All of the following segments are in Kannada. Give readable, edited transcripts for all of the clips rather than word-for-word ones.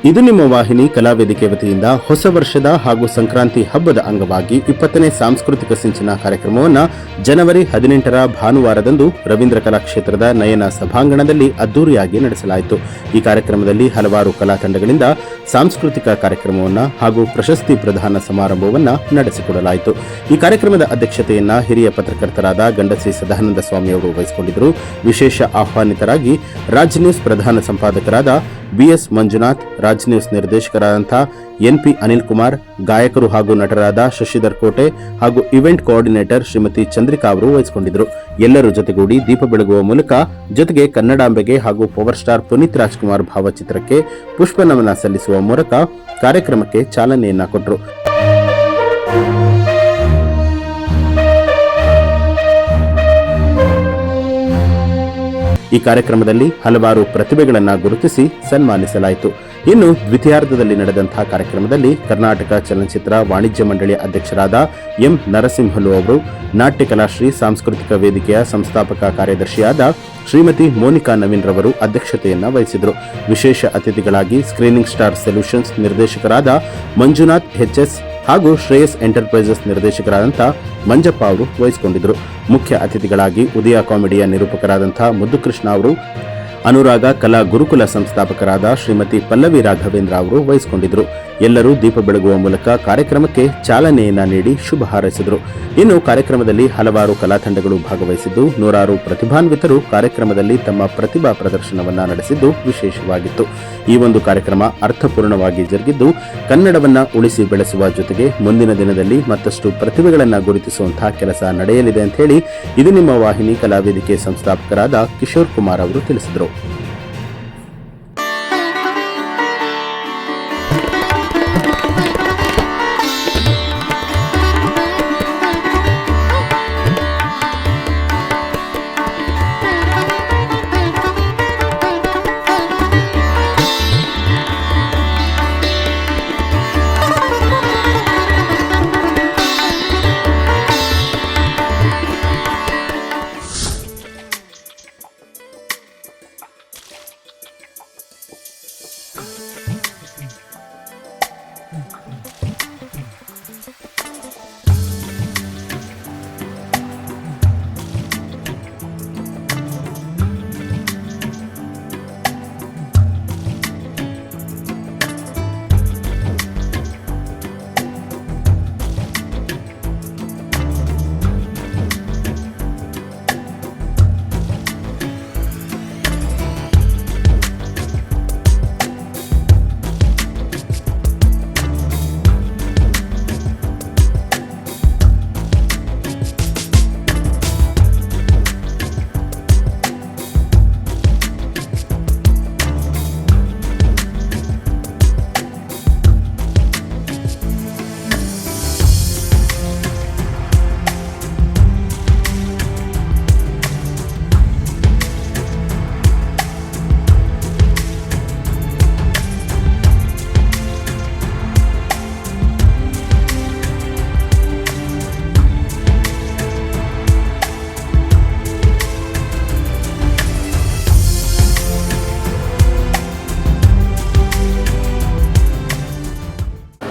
ಇದು ನಿಮ್ಮ ವಾಹಿನಿ ಕಲಾವೇದಿಕೆ ವತಿಯಿಂದ ಹೊಸ ವರ್ಷದ ಹಾಗೂ ಸಂಕ್ರಾಂತಿ ಹಬ್ಬದ ಅಂಗವಾಗಿ 20ನೇ ಸಾಂಸ್ಕೃತಿಕ ಸಿಂಚನ ಕಾರ್ಯಕ್ರಮವನ್ನು ಜನವರಿ 18ರ ಭಾನುವಾರದಂದು ರವೀಂದ್ರ ಕಲಾಕ್ಷೇತ್ರದ ನಯನ ಸಭಾಂಗಣದಲ್ಲಿ ಅದ್ದೂರಿಯಾಗಿ ನಡೆಸಲಾಯಿತು. ಈ ಕಾರ್ಯಕ್ರಮದಲ್ಲಿ ಹಲವಾರು ಕಲಾ ತಂಡಗಳಿಂದ ಸಾಂಸ್ಕೃತಿಕ ಕಾರ್ಯಕ್ರಮವನ್ನು ಹಾಗೂ ಪ್ರಶಸ್ತಿ ಪ್ರದಾನ ಸಮಾರಂಭವನ್ನು ನಡೆಸಿಕೊಡಲಾಯಿತು. ಈ ಕಾರ್ಯಕ್ರಮದ ಅಧ್ಯಕ್ಷತೆಯನ್ನ ಹಿರಿಯ ಪತ್ರಕರ್ತರಾದ ಗಂಡಸಿ ಸದಾನಂದ ಸ್ವಾಮಿ ಅವರು ವಹಿಸಿಕೊಂಡಿದ್ದರು. ವಿಶೇಷ ಆಹ್ವಾನಿತರಾಗಿ ರಾಜ್ ನ್ಯೂಸ್ ಪ್ರಧಾನ ಸಂಪಾದಕರಾದ ಬಿಎಸ್ ಮಂಜುನಾಥ್, ರಾಜ್ ನ್ಯೂಸ್ ನಿರ್ದೇಶಕರಾದಂಥ ಎನ್ಪಿ ಅನಿಲ್ ಕುಮಾರ್, ಗಾಯಕರು ಹಾಗೂ ನಟರಾದ ಶಶಿಧರ್ ಕೋಟೆ ಹಾಗೂ ಇವೆಂಟ್ ಕೋಆರ್ಡಿನೇಟರ್ ಶ್ರೀಮತಿ ಚಂದ್ರಿಕಾ ಅವರು ವಹಿಸಿಕೊಂಡಿದ್ದರು. ಎಲ್ಲರೂ ಜೊತೆಗೂಡಿ ದೀಪ ಬೆಳಗುವ ಮೂಲಕ ಜೊತೆಗೆ ಕನ್ನಡಾಂಬೆಗೆ ಹಾಗೂ ಪವರ್ ಸ್ಟಾರ್ ಪುನೀತ್ ರಾಜ್ಕುಮಾರ್ ಭಾವಚಿತ್ರಕ್ಕೆ ಪುಷ್ಪ ನಮನ ಸಲ್ಲಿಸುವ ಮೂಲಕ ಕಾರ್ಯಕ್ರಮಕ್ಕೆ ಚಾಲನೆಯನ್ನ ಕೊಟ್ಟರು. ಈ ಕಾರ್ಯಕ್ರಮದಲ್ಲಿ ಹಲವಾರು ಪ್ರತಿಭೆಗಳನ್ನು ಗುರುತಿಸಿ ಸನ್ಮಾನಿಸಲಾಯಿತು. ಇನ್ನು ದ್ವಿತೀಯಾರ್ಧದಲ್ಲಿ ನಡೆದಂತಹ ಕಾರ್ಯಕ್ರಮದಲ್ಲಿ ಕರ್ನಾಟಕ ಚಲನಚಿತ್ರ ವಾಣಿಜ್ಯ ಮಂಡಳಿಯ ಅಧ್ಯಕ್ಷರಾದ ಎಂ ನರಸಿಂಹಲು ಅವರು, ನಾಟ್ಯ ಕಲಾಶ್ರೀ ಸಾಂಸ್ಕೃತಿಕ ವೇದಿಕೆಯ ಸಂಸ್ಥಾಪಕ ಕಾರ್ಯದರ್ಶಿಯಾದ ಶ್ರೀಮತಿ ಮೋನಿಕಾ ನವೀನ್ ರವರು ಅಧ್ಯಕ್ಷತೆಯನ್ನು ವಹಿಸಿದರು. ವಿಶೇಷ ಅತಿಥಿಗಳಾಗಿ ಸ್ಕ್ರೀನಿಂಗ್ ಸ್ಟಾರ್ ಸೊಲ್ಯೂಷನ್ಸ್ ನಿರ್ದೇಶಕರಾದ ಮಂಜುನಾಥ್ ಎಚ್ಎಸ್ ಹಾಗೂ ಶ್ರೇಯಸ್ ಎಂಟರ್ಪ್ರೈಸಸ್ ನಿರ್ದೇಶಕರಾದಂಥ ಮಂಜಪ್ಪ ಅವರು ವಹಿಸಿಕೊಂಡಿದ್ದರು. ಮುಖ್ಯ ಅತಿಥಿಗಳಾಗಿ ಉದಯ ಕಾಮಿಡಿಯ ನಿರೂಪಕರಾದಂಥ ಮುದ್ದುಕೃಷ್ಣ ಅವರು, ಅನುರಾಗ ಕಲಾ ಗುರುಕುಲ ಸಂಸ್ಥಾಪಕರಾದ ಶ್ರೀಮತಿ ಪಲ್ಲವಿ ರಾಘವೇಂದ್ರ ಅವರು ವಹಿಸಿಕೊಂಡಿದ್ದರು. ಎಲ್ಲರೂ ದೀಪ ಬೆಳಗುವ ಮೂಲಕ ಕಾರ್ಯಕ್ರಮಕ್ಕೆ ಚಾಲನೆಯನ್ನ ನೀಡಿ ಶುಭ ಹಾರೈಸಿದರು. ಇನ್ನು ಕಾರ್ಯಕ್ರಮದಲ್ಲಿ ಹಲವಾರು ಕಲಾ ತಂಡಗಳು ಭಾಗವಹಿಸಿದ್ದು, ನೂರಾರು ಪ್ರತಿಭಾನ್ವಿತರು ಕಾರ್ಯಕ್ರಮದಲ್ಲಿ ತಮ್ಮ ಪ್ರತಿಭಾ ಪ್ರದರ್ಶನವನ್ನ ನಡೆಸಿದ್ದು ವಿಶೇಷವಾಗಿತ್ತು. ಈ ಒಂದು ಕಾರ್ಯಕ್ರಮ ಅರ್ಥಪೂರ್ಣವಾಗಿ ಜರುಗಿದ್ದು, ಕನ್ನಡವನ್ನ ಉಳಿಸಿ ಬೆಳೆಸುವ ಜೊತೆಗೆ ಮುಂದಿನ ದಿನದಲ್ಲಿ ಮತ್ತಷ್ಟು ಪ್ರತಿಭೆಗಳನ್ನು ಗುರುತಿಸುವಂತಹ ಕೆಲಸ ನಡೆಯಲಿದೆ ಅಂತ ಹೇಳಿ ಇದು ನಿಮ್ಮ ವಾಹಿನಿ ಕಲಾವೇದಿಕೆ ಸಂಸ್ಥಾಪಕರಾದ ಕಿಶೋರ್ ಕುಮಾರ್ ಅವರು ತಿಳಿಸಿದರು.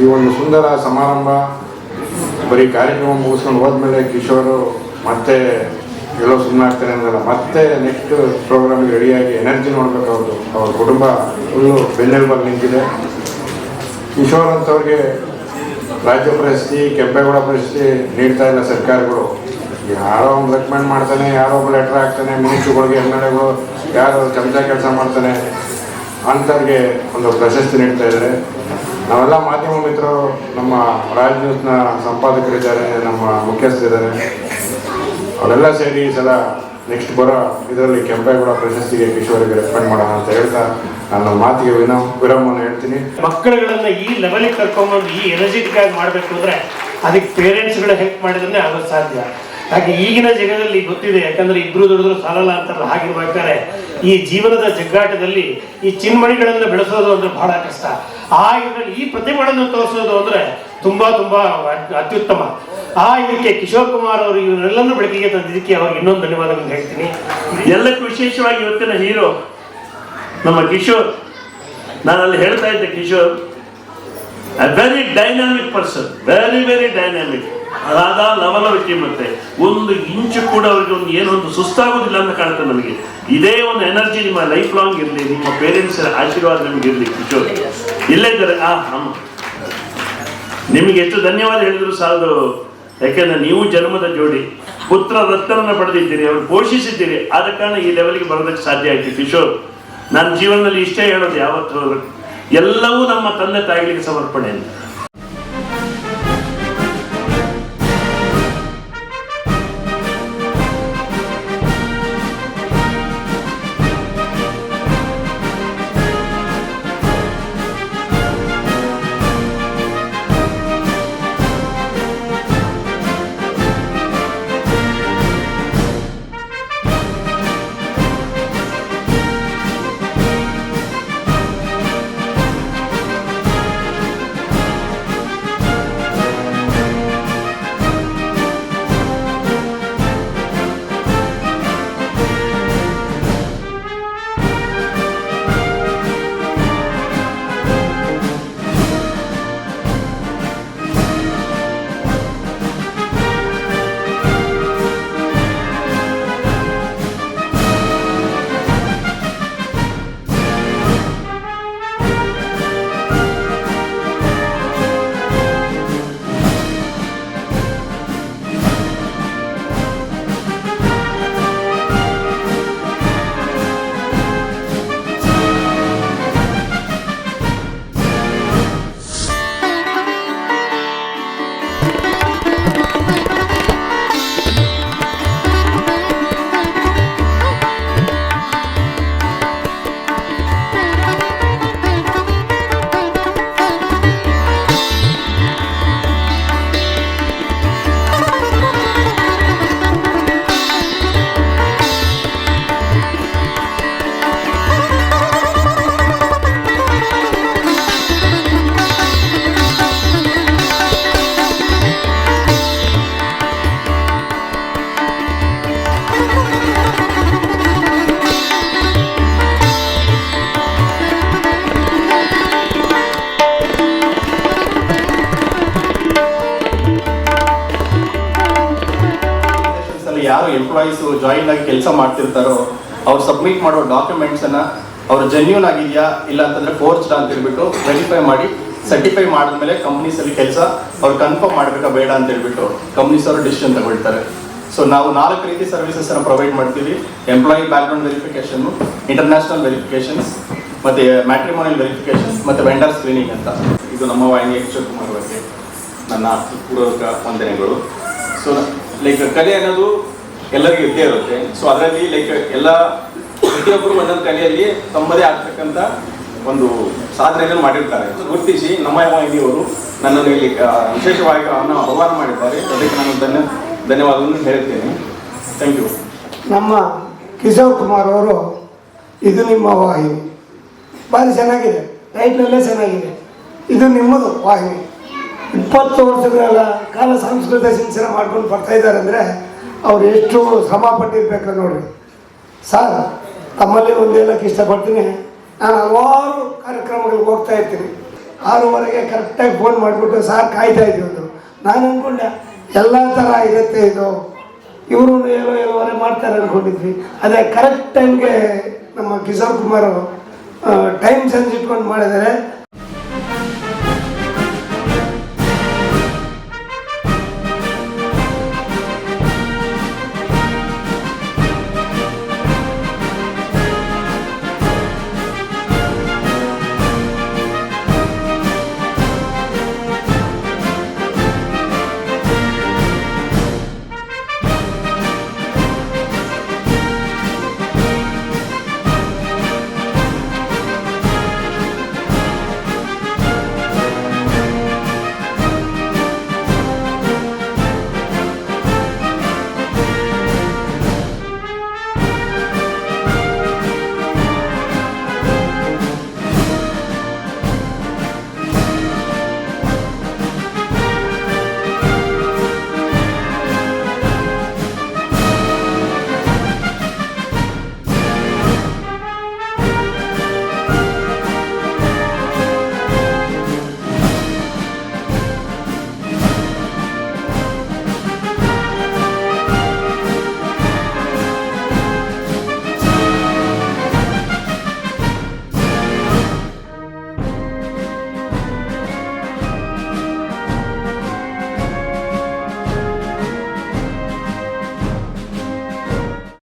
ಈ ಒಂದು ಸುಂದರ ಸಮಾರಂಭ ಬರೀ ಕಾರ್ಯಕ್ರಮ ಮುಗಿಸ್ಕೊಂಡು ಹೋದ್ಮೇಲೆ ಕಿಶೋರು ಮತ್ತೆ ಎಲ್ಲೋ ಸುಮ್ಮನೆ ಆಗ್ತಾನೆ ಅನ್ನೋಲ್ಲ, ಮತ್ತೆ ನೆಕ್ಸ್ಟ್ ಪ್ರೋಗ್ರಾಮ್ಗೆ ರೆಡಿಯಾಗಿ ಎನರ್ಜಿ ನೋಡಬೇಕು. ಅವ್ರ ಕುಟುಂಬ ಫುಲ್ಲು ಬೆನ್ನೆಲುಬಾಗಿ ನಿಂತಿದೆ. ಕಿಶೋರ್ ಅಂತವ್ರಿಗೆ ರಾಜ್ಯ ಪ್ರಶಸ್ತಿ, ಕೆಂಪೇಗೌಡ ಪ್ರಶಸ್ತಿ ನೀಡ್ತಾ ಇಲ್ಲ ಸರ್ಕಾರಗಳು. ಯಾರೋ ಒಂದು ರೆಕಮೆಂಡ್ ಮಾಡ್ತಾನೆ, ಯಾರೋ ಒಬ್ಬ ಲೆಟ್ರ್ ಹಾಕ್ತಾನೆ, ಮಿನಿಸ್ಟ್ರುಗಳಿಗೆ ಎಮ್ಎಲ್ಎಗಳು ಯಾರೋ ಚಮಚ ಕೆಲಸ ಮಾಡ್ತಾನೆ ಅಂಥವ್ರಿಗೆ ಒಂದು ಪ್ರಶಸ್ತಿ ನೀಡ್ತಾ ಇದ್ದಾರೆ. ನಾವೆಲ್ಲ ಮಾಧ್ಯಮ ಮಿತ್ರರು, ನಮ್ಮ ರಾಜ್ ನ್ಯೂಸ್ನ ಸಂಪಾದಕರಿದ್ದಾರೆ, ನಮ್ಮ ಮುಖ್ಯಸ್ಥರಿದ್ದಾರೆ, ಅವರೆಲ್ಲ ಸೇರಿ ಈ ಸಲ ನೆಕ್ಸ್ಟ್ ಬರೋ ಇದರಲ್ಲಿ ಕೆಂಪೇಗೌಡ ಪ್ರಶಸ್ತಿಗೆ ಕಿಶೋರಿಗೆ ರೆಕಮೆಂಡ್ ಮಾಡೋಣ ಅಂತ ಹೇಳ್ತಾ ನನ್ನ ಮಾತಿಗೆ ವಿರಾಮವನ್ನು ಹೇಳ್ತೀನಿ. ಮಕ್ಕಳುಗಳನ್ನ ಈ ಲೆವೆಲಿಗೆ ಕರ್ಕೊಂಡ್ಬಂದು ಈ ಎನರ್ಜೆಟಿಕ್ ಆಗಿ ಮಾಡಬೇಕು ಅಂದರೆ ಅದಕ್ಕೆ ಪೇರೆಂಟ್ಸ್ಗಳ ಹೆಲ್ಪ್ ಮಾಡಿದ್ರೆ ಆಗೋದು ಸಾಧ್ಯ. ಹಾಗೆ ಈಗಿನ ಜಗದಲ್ಲಿ ಗೊತ್ತಿದೆ, ಯಾಕಂದ್ರೆ ಇಬ್ರು ದುಡಿದ್ರು ಸಾಲಲ್ಲ ಅಂತಾರಲ್ಲ, ಹಾಗಿರ್ಬೇಕಾದ್ರೆ ಈ ಜೀವನದ ಜಗ್ಗಾಟದಲ್ಲಿ ಈ ಚಿನ್ಮಣಿಗಳನ್ನು ಬೆಳೆಸೋದು ಅಂದ್ರೆ ಬಹಳ ಕಷ್ಟ. ಇದರಲ್ಲಿ ಈ ಪ್ರತಿಭೆಗಳನ್ನು ತೋರಿಸೋದು ಅಂದ್ರೆ ತುಂಬಾ ತುಂಬಾ ಅತ್ಯುತ್ತಮ. ಇದಕ್ಕೆ ಕಿಶೋರ್ ಕುಮಾರ್ ಅವರು ಇವರೆಲ್ಲರೂ ಬೆಳಕಿಗೆ ತಂದಿದ್ದಕ್ಕೆ ಅವ್ರಿಗೆ ಇನ್ನೊಂದು ಧನ್ಯವಾದಗಳನ್ನು ಹೇಳ್ತೀನಿ. ಎಲ್ಲಕ್ಕೂ ವಿಶೇಷವಾಗಿ ಇವತ್ತಿನ ಹೀರೋ ನಮ್ಮ ಕಿಶೋರ್. ನಾನು ಅಲ್ಲಿ ಹೇಳ್ತಾ ಇದ್ದೆ, Kishore very dynamic person, very dynamic, ಅದಾದ ಲವಲವಿಕೆ, ಮತ್ತೆ ಒಂದು ಇಂಚು ಕೂಡ ಅವ್ರಿಗೆ ಒಂದು ಏನೊಂದು ಸುಸ್ತಾಗೋದಿಲ್ಲ ಅಂತ ಕಾಣುತ್ತೆ ನನಗೆ. ಇದೇ ಒಂದು ಎನರ್ಜಿ ನಿಮ್ಮ ಲೈಫ್ ಲಾಂಗ್ ಇರಲಿ, ನಿಮ್ಮ ಪೇರೆಂಟ್ಸ್ ಆಶೀರ್ವಾದ ನಿಮ್ಗೆ ಇರಲಿ. ಕಿಶೋರ್ ಇಲ್ಲೇ ಇದ್ದಾರೆ. ನಿಮಗೆ ಎಷ್ಟು ಧನ್ಯವಾದ ಹೇಳಿದ್ರು ಸಾಲದು. ಯಾಕೆಂದ್ರೆ ನೀವು ಜನ್ಮದ ಜೋಡಿ, ಪುತ್ರ ರತ್ನವನ್ನು ಪಡೆದಿದ್ದೀರಿ, ಅವ್ರು ಪೋಷಿಸಿದ್ದೀರಿ, ಆದ ಕಾರಣ ಈ ಲೆವೆಲ್ಗೆ ಬರೋದಕ್ಕೆ ಸಾಧ್ಯ ಆಯ್ತು. ಕಿಶೋರ್, ನನ್ನ ಜೀವನದಲ್ಲಿ ಇಷ್ಟೇ ಹೇಳೋದು ಯಾವತ್ತೂ, ಎಲ್ಲವೂ ನಮ್ಮ ತಂದೆ ತಾಯಿಗಳಿಗೆ ಸಮರ್ಪಣೆ ಅಂತ. ಯಾರು ಎಂಪ್ಲಾಯೀಸು ಜಾಯಿನ್ ಆಗಿ ಕೆಲಸ ಮಾಡ್ತಿರ್ತಾರೋ ಅವ್ರು ಸಬ್ಮಿಟ್ ಮಾಡೋ ಡಾಕ್ಯುಮೆಂಟ್ಸನ್ನು ಅವ್ರು ಜೆನ್ಯೂನ್ ಆಗಿದೆಯಾ ಇಲ್ಲ ಅಂತಂದರೆ ಫೋರ್ಸ್ಡ್ ಅಂತ ಹೇಳ್ಬಿಟ್ಟು ವೆರಿಫೈ ಮಾಡಿ ಸರ್ಟಿಫೈ ಮಾಡಿದ್ಮೇಲೆ ಕಂಪ್ನೀಸಲ್ಲಿ ಕೆಲಸ ಅವ್ರು ಕನ್ಫರ್ಮ್ ಮಾಡಬೇಕಾ ಬೇಡ ಅಂತ ಹೇಳ್ಬಿಟ್ಟು ಕಂಪ್ನೀಸ್ ಅವರು ಡಿಸಿಷನ್ ತಗೊಳ್ತಾರೆ. ಸೊ ನಾವು 4 ರೀತಿ ಸರ್ವಿಸಸ್ಸನ್ನು ಪ್ರೊವೈಡ್ ಮಾಡ್ತೀವಿ. Employee background verification, international verifications, ಮತ್ತು ಮ್ಯಾಟ್ರಿಮೋನಿಯಲ್ ವೆರಿಫಿಕೇಷನ್ಸ್, ಮತ್ತು ವೆಂಡರ್ ಸ್ಕ್ರೀನಿಂಗ್ ಅಂತ. ಇದು ನಮ್ಮ ವಾಹಿನಿ ಕಿಶೋರ್ ಕುಮಾರ್ ಬಗ್ಗೆ ನನ್ನ ಪೂರ್ವಕ ವಂದನೆಗಳು. ಸೊ ಲೈಕ್ ಕಲೆ ಅನ್ನೋದು ಎಲ್ಲರಿಗೂ ಇದ್ದೇ ಇರುತ್ತೆ. ಸೊ ಅದರಲ್ಲಿ ಲೈಕ್ ಎಲ್ಲ ಪ್ರತಿಯೊಬ್ಬರು ಒಂದೊಂದು ಕಲೆಯಲ್ಲಿ ತಮ್ಮದೇ ಆಗ್ತಕ್ಕಂಥ ಒಂದು ಸಾಧನೆಯನ್ನು ಮಾಡಿರ್ತಾರೆ. ಗುರುತಿಸಿ ನಮ್ಮ ವಾಹಿನಿಯವರು ನನ್ನನ್ನು ಇಲ್ಲಿ ವಿಶೇಷವಾಗಿ ಆಹ್ವಾನ ಮಾಡಿದ್ದಾರೆ. ಅದಕ್ಕೆ ನಾನು ಧನ್ಯವಾದವನ್ನು ಹೇಳ್ತೇನೆ. Thank you. ನಮ್ಮ ಕಿಶೋರ್ ಕುಮಾರ್ ಅವರು, ಇದು ನಿಮ್ಮ ವಾಹಿನಿ, ಭಾರಿ ಚೆನ್ನಾಗಿದೆ, ಟೈಟ್ಲಲ್ಲೇ ಚೆನ್ನಾಗಿದೆ. ಇದು ನಿಮ್ಮದು ವಾಹಿನಿ. 20 ವರ್ಷಗಳ ಕಾಲ ಸಾಂಸ್ಕೃತಿಕ ಸಿಂಚನ ಮಾಡ್ಕೊಂಡು ಬರ್ತಾ ಇದ್ದಾರೆ ಅಂದರೆ ಅವ್ರು ಎಷ್ಟು ಶ್ರಮ ಪಟ್ಟಿರ್ಬೇಕು ನೋಡ್ರಿ. ಸರ್, ತಮ್ಮಲ್ಲಿ ಒಂದು ಹೇಳಕ್ಕೆ ಇಷ್ಟಪಡ್ತೀನಿ. ನಾನು ಹಲವಾರು ಕಾರ್ಯಕ್ರಮಗಳಿಗೆ ಹೋಗ್ತಾ ಇರ್ತೀನಿ. 6:30ಗೆ ಕರೆಕ್ಟಾಗಿ ಫೋನ್ ಮಾಡಿಬಿಟ್ಟು ಸಾರ್ ಕಾಯ್ತಾ ಇದ್ದೀವಿ ಅಂದರು. ನಾನು ಅಂದ್ಕೊಂಡೆ ಎಲ್ಲ ಥರ ಇರುತ್ತೆ ಇದು, ಇವರು 7:30 ಮಾಡ್ತಾರೆ ಅಂದ್ಕೊಂಡಿದ್ವಿ. ಅದೇ ಕರೆಕ್ಟ್ ಟೈಮ್ಗೆ ನಮ್ಮ ಕಿಶೋರ್ ಕುಮಾರ್ ಟೈಮ್ ಸೆನ್ಸ್ ಇಟ್ಕೊಂಡು ಮಾಡಿದ್ದಾರೆ.